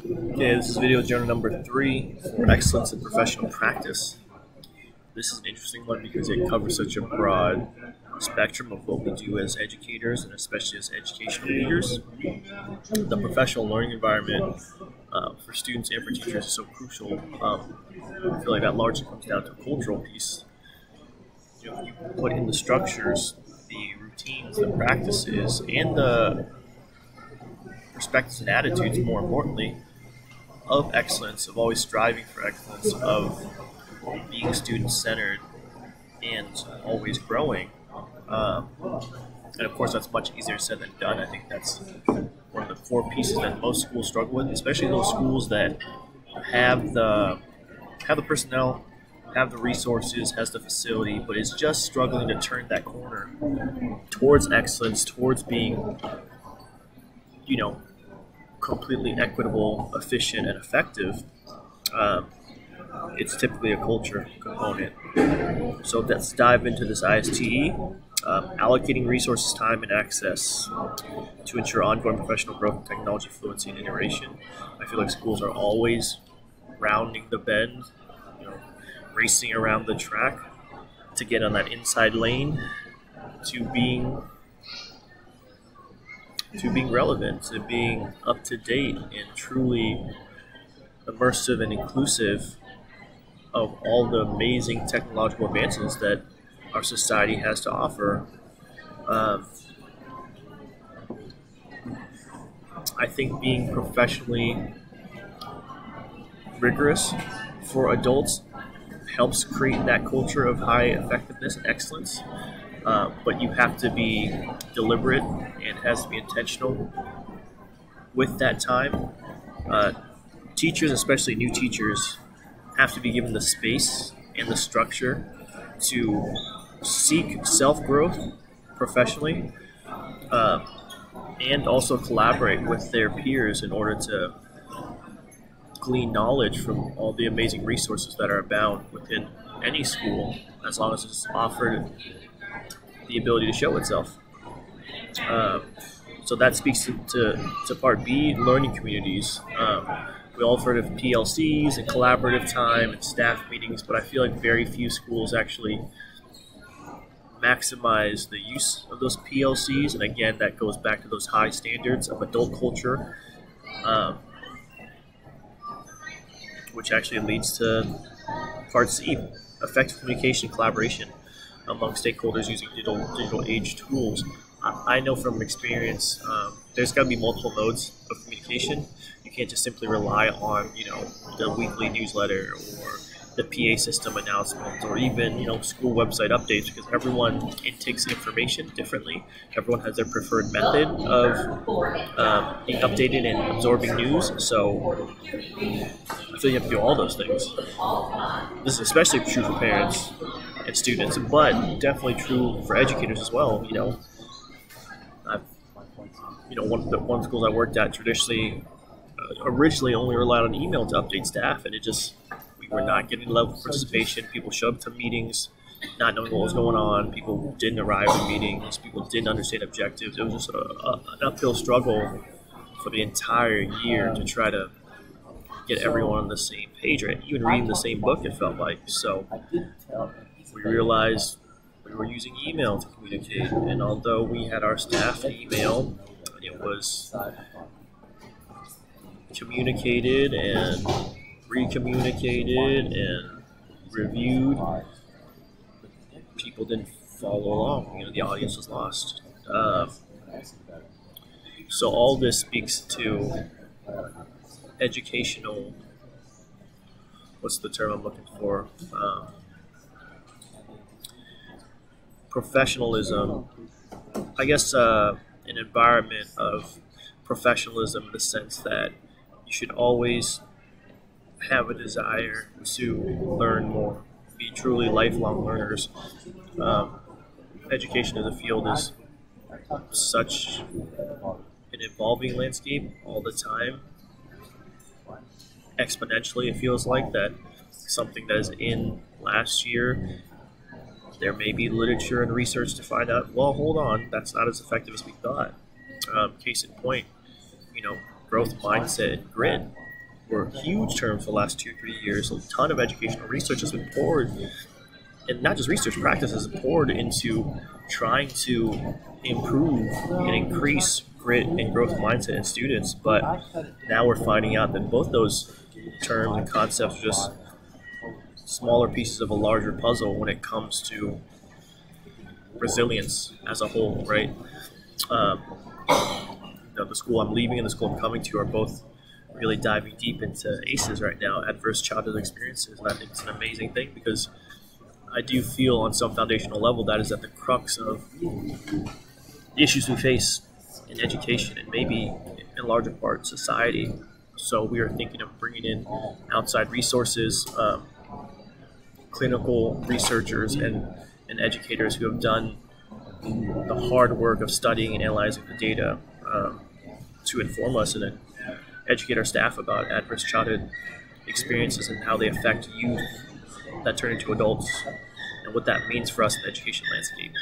Okay, this is video journal number 3 for excellence in professional practice. This is an interesting one because it covers such a broad spectrum of what we do as educators and especially as educational leaders. The professional learning environment for students and for teachers is so crucial. I feel like that largely comes down to a cultural piece. You put in the structures, the routines, the practices, and the perspectives and attitudes, more importantly, of excellence, of always striving for excellence, of being student-centered and always growing. And of course, that's much easier said than done. I think that's one of the core pieces that most schools struggle with, especially those schools that have the personnel, have the resources, has the facility, but is just struggling to turn that corner towards excellence, towards being, completely equitable, efficient, and effective. It's typically a culture component. So let's dive into this ISTE, allocating resources, time, and access to ensure ongoing professional growth and technology fluency and integration. I feel like schools are always rounding the bend, racing around the track to get on that inside lane, to being relevant, to being up to date and truly immersive and inclusive of all the amazing technological advances that our society has to offer. I think being professionally rigorous for adults helps create that culture of high effectiveness and excellence. But you have to be deliberate and it has to be intentional with that time. Teachers, especially new teachers, have to be given the space and the structure to seek self-growth professionally and also collaborate with their peers in order to glean knowledge from all the amazing resources that are abound within any school, as long as it's offered the ability to show itself. So that speaks to part B, learning communities. We all have heard of PLCs and collaborative time and staff meetings, but I feel like very few schools actually maximize the use of those PLCs. And again, that goes back to those high standards of adult culture, which actually leads to part C, effective communication and collaboration among stakeholders using digital age tools. I know from experience, there's got to be multiple modes of communication. You can't just simply rely on, the weekly newsletter or the PA system announcements or even, school website updates, because everyone intakes information differently. Everyone has their preferred method of being updated and absorbing news. So I feel you have to do all those things. This is especially true for parents and students, but definitely true for educators as well. One schools I worked at traditionally, originally only relied on email to update staff, and we were not getting the level of participation. People showed up to meetings not knowing what was going on. People didn't arrive in meetings. People didn't understand objectives. It was just an uphill struggle for the entire year to try to get everyone on the same page, right? Even reading the same book, it felt like. So we realized we were using email to communicate, and although we had our staff email, it was communicated and recommunicated and reviewed. People didn't follow along. The audience was lost. So all this speaks to educational, what's the term I'm looking for? Professionalism. I guess an environment of professionalism in the sense that you should always have a desire to learn more, be truly lifelong learners. Education as a field is such an evolving landscape all the time. Exponentially, it feels like that something that is in last year, there may be literature and research to find out, well, hold on, that's not as effective as we thought. Case in point, growth mindset and grit were huge terms for the last 2 or 3 years. A ton of educational research has been poured, and not just research, practices poured into trying to improve and increase grit and growth mindset in students. But now we're finding out that both those terms and concepts are just smaller pieces of a larger puzzle when it comes to resilience as a whole, right? The school I'm leaving and the school I'm coming to are both really diving deep into ACEs right now, adverse childhood experiences, and I think it's an amazing thing because I do feel on some foundational level that is at the crux of the issues we face in education and maybe in larger part society. So we are thinking of bringing in outside resources, clinical researchers and educators who have done the hard work of studying and analyzing the data to inform us and then educate our staff about adverse childhood experiences and how they affect youth that turn into adults and what that means for us in the education landscape.